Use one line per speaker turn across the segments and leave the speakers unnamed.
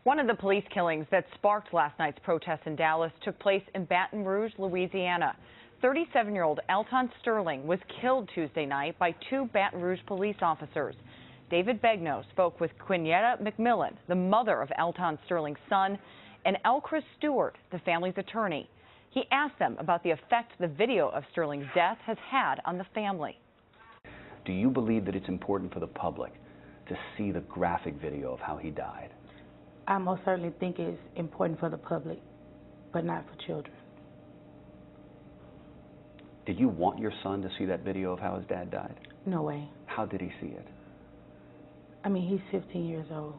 One of the police killings that sparked last night's protests in Dallas took place in Baton Rouge, Louisiana. 37-year-old Alton Sterlings was killed Tuesday night by two Baton Rouge police officers. David Begnaud spoke with Quinetta McMillan, the mother of Alton Sterlings' son, and L.Chris Stewart, the family's attorney. He asked them about the effect the video of Sterlings' death has had on the family.
Do you believe that it's important for the public to see the graphic video of how he died?
I most certainly think it's important for the public, but not for children.
Did you want your son to see that video of how his dad died?
No way.
How did he see it?
I mean, he's 15 years old.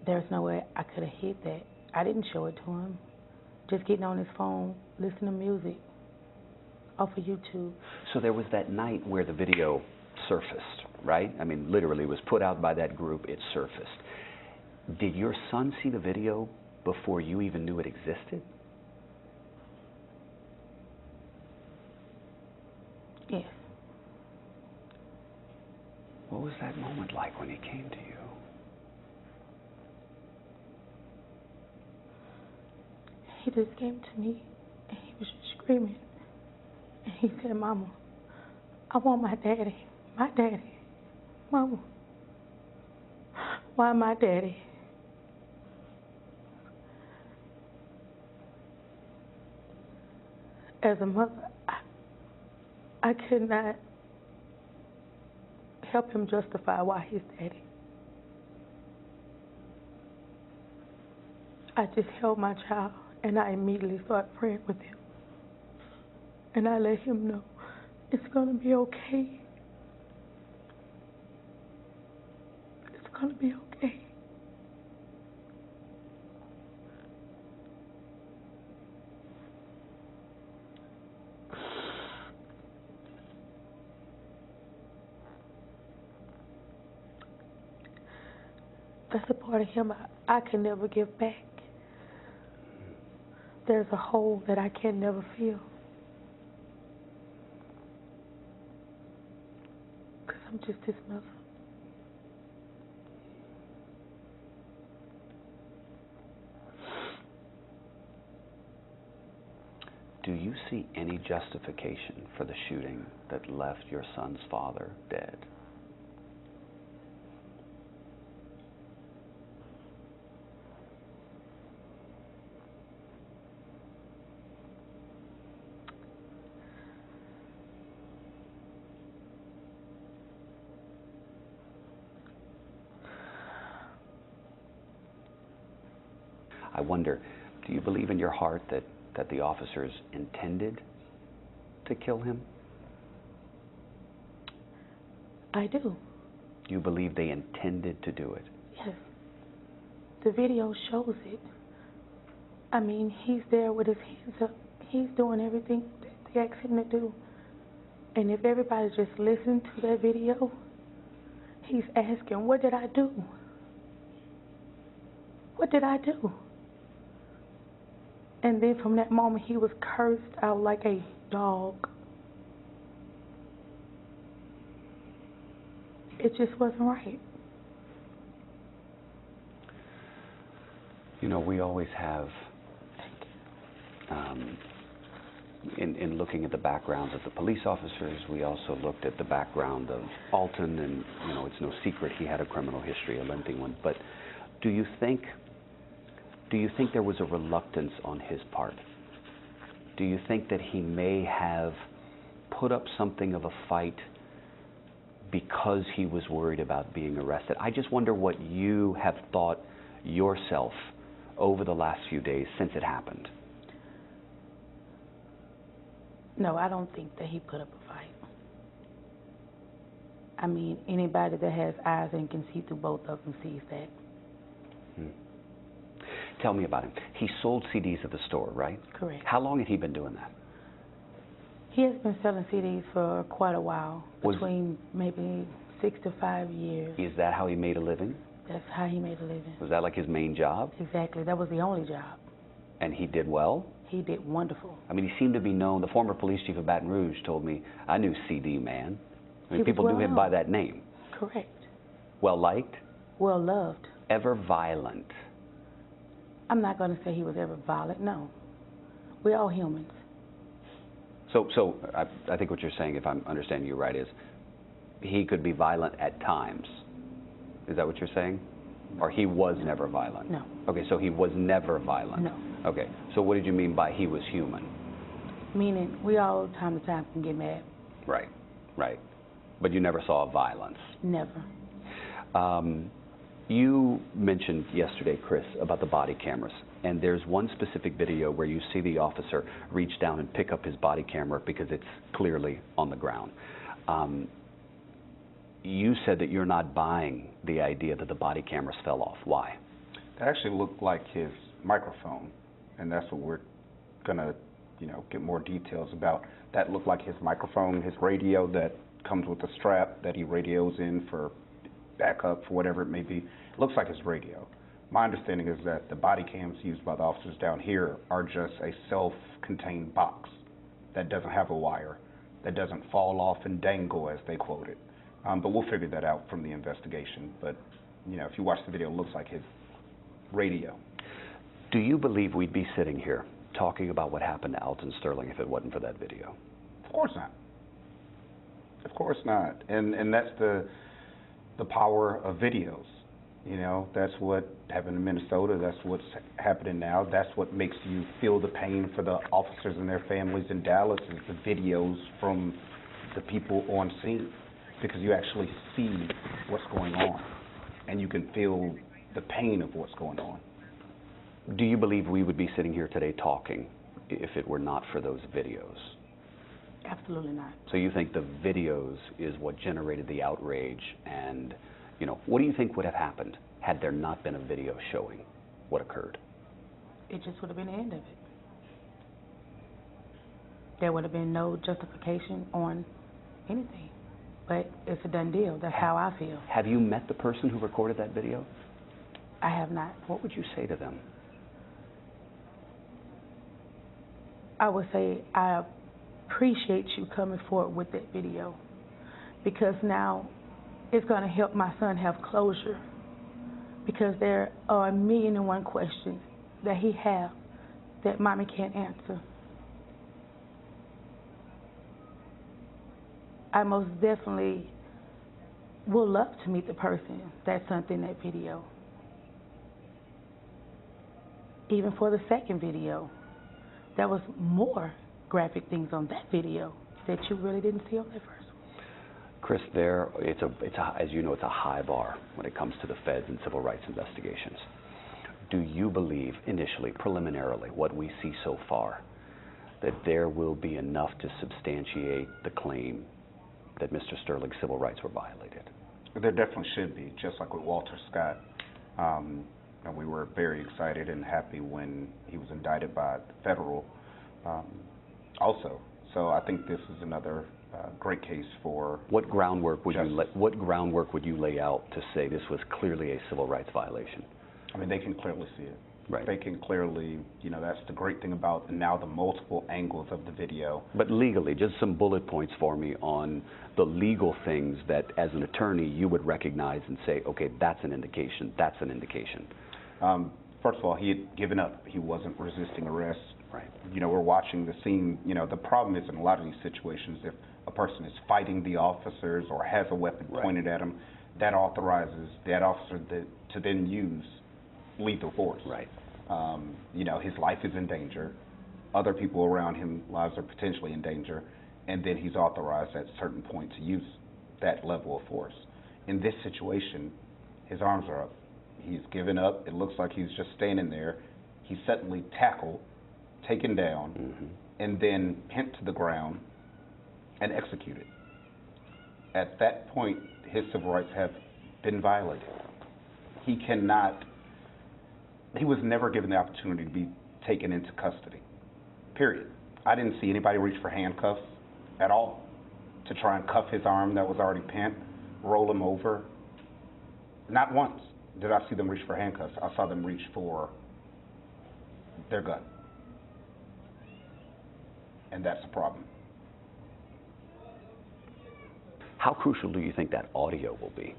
There's no way I could have hid that. I didn't show it to him. Just getting on his phone, listening to music off of YouTube.
So there was that night where the video surfaced, right? I mean, literally, it was put out by that group, it surfaced. Did your son see the video before you even knew it existed?
Yes.
What was that moment like when he came to you?
He just came to me and he was just screaming. And he said, "Mama, I want my daddy. My daddy. Mama, why my daddy?" As a mother, I could not help him justify why he's daddy. I just held my child and I immediately started praying with him. And I let him know it's gonna be okay. It's gonna be okay. That's a part of him I can never give back. There's a hole that I can never fill. Because I'm just his mother.
Do you see any justification for the shooting that left your son's father dead? I wonder, do you believe in your heart that the officers intended to kill him?
I do.
You believe they intended to do it?
Yes. The video shows it. I mean, he's there with his hands up. He's doing everything that they asked him to do. And if everybody just listened to that video, he's asking, what did I do? What did I do? And then from that moment, he was cursed out like a dog. It just wasn't right.
You know, we always have, in looking at the backgrounds of the police officers, we also looked at the background of Alton, and, you know, it's no secret he had a criminal history, a lengthy one. But do you think there was a reluctance on his part? Do you think that he may have put up something of a fight because he was worried about being arrested? I just wonder what you have thought yourself over the last few days since it happened.
No, I don't think that he put up a fight. I mean, anybody that has eyes and can see through both of them sees that.
Tell me about him. He sold CDs at the store, right?
Correct.
How long had he been doing that?
He has been selling CDs for quite a while, between maybe 6 to 5 years.
Is that how he made a living?
That's how he made a living.
Was that like his main job?
Exactly. That was the only job.
And he did well?
He did wonderful.
I mean, he seemed to be known. The former police chief of Baton Rouge told me, I knew CD Man. I mean, people knew him by that name.
Correct.
Well liked?
Well loved.
ever violent?
I'm not going to say he was ever violent, no. We're all humans.
So I think what you're saying, if I'm understanding you right, is he could be violent at times. Is that what you're saying? Or he was never violent?
No.
Okay, so he was never violent?
No.
Okay, so what did you mean by he was human?
Meaning, we all time to time can get mad.
Right, right. But you never saw violence?
Never.
You mentioned yesterday, Chris, about the body cameras, and there's one specific video where you see the officer reach down and pick up his body camera because it's clearly on the ground. You said that you're not buying the idea that the body cameras fell off. Why?
That actually looked like his microphone, and that's what we're gonna, get more details about. That looked like his microphone, his radio that comes with the strap that he radios in for backup, for whatever it may be. It looks like his radio. My understanding is that the body cams used by the officers down here are just a self-contained box that doesn't have a wire, that doesn't fall off and dangle, as they quote it. But we'll figure that out from the investigation. But, if you watch the video, it looks like his radio.
Do you believe we'd be sitting here talking about what happened to Alton Sterling if it wasn't for that video?
Of course not. Of course not. And that's the power of videos. That's what happened in Minnesota. That's what's happening now. That's what makes you feel the pain for the officers and their families in Dallas is the videos from the people on scene, because you actually see what's going on and you can feel the pain of what's going on.
Do you believe we would be sitting here today talking if it were not for those videos?
Absolutely not.
So you think the videos is what generated the outrage, and what do you think would have happened had there not been a video showing what occurred?
It just would have been the end of it. There would have been no justification on anything. But it's a done deal. That's how I feel.
Have you met the person who recorded that video?
I have not.
What would you say to them?
I would say I appreciate you coming forward with that video, because now it's going to help my son have closure, because there are 1,000,001 questions that he has that mommy can't answer. I most definitely would love to meet the person that sent in that video. Even for the second video, there was more graphic things on that video that you really didn't see on that first one.
Chris, as you know, it's a high bar when it comes to the feds and civil rights investigations. Do you believe initially, preliminarily, what we see so far, that there will be enough to substantiate the claim that Mr. Sterling's civil rights were violated?
There definitely should be, just like with Walter Scott. And we were very excited and happy when he was indicted by the federal also. So I think this is another great case for
what groundwork would
justice.
what groundwork would you lay out to say this was clearly a civil rights violation?
I mean, they can clearly see it.
Right.
They can clearly, that's the great thing about now the multiple angles of the video.
But legally, just some bullet points for me on the legal things that, as an attorney, you would recognize and say, okay, that's an indication, that's an indication.
First of all, he had given up. He wasn't resisting arrest.
Right.
We're watching the scene. The problem is in a lot of these situations, if a person is fighting the officers or has a weapon pointed at him, that authorizes that officer to then use lethal force.
Right.
His life is in danger. Other people around him lives are potentially in danger, and then he's authorized at a certain point to use that level of force. In this situation, his arms are up. He's given up. It looks like he's just standing there. He's suddenly tackled, taken down, and then pinned to the ground and executed. At that point, his civil rights have been violated. He was never given the opportunity to be taken into custody, period. I didn't see anybody reach for handcuffs at all to try and cuff his arm that was already pinned, roll him over. Not once did I see them reach for handcuffs. I saw them reach for their gun. And that's the problem.
How crucial do you think that audio will be?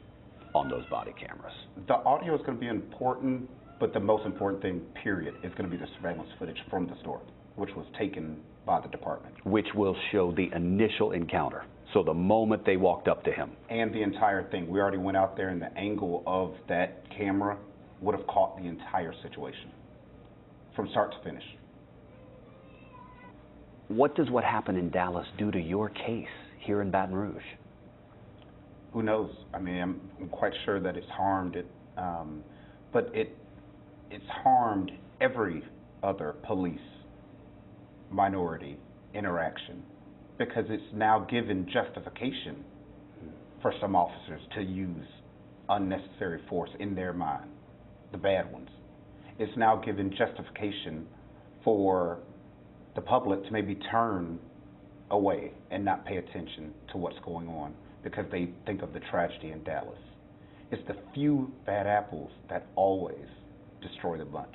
on those body cameras?
The audio is going to be important, but the most important thing, period, is going to be the surveillance footage from the store, which was taken by the department.
Which will show the initial encounter, so the moment they walked up to him.
And the entire thing. We already went out there, and the angle of that camera would have caught the entire situation from start to finish.
What does what happened in Dallas do to your case here in Baton Rouge?
Who knows? I mean, I'm quite sure that it's harmed it, but it's harmed every other police minority interaction, because it's now given justification for some officers to use unnecessary force in their mind, the bad ones. It's now given justification for the public to maybe turn away and not pay attention to what's going on because they think of the tragedy in Dallas. It's the few bad apples that always destroy the bunch.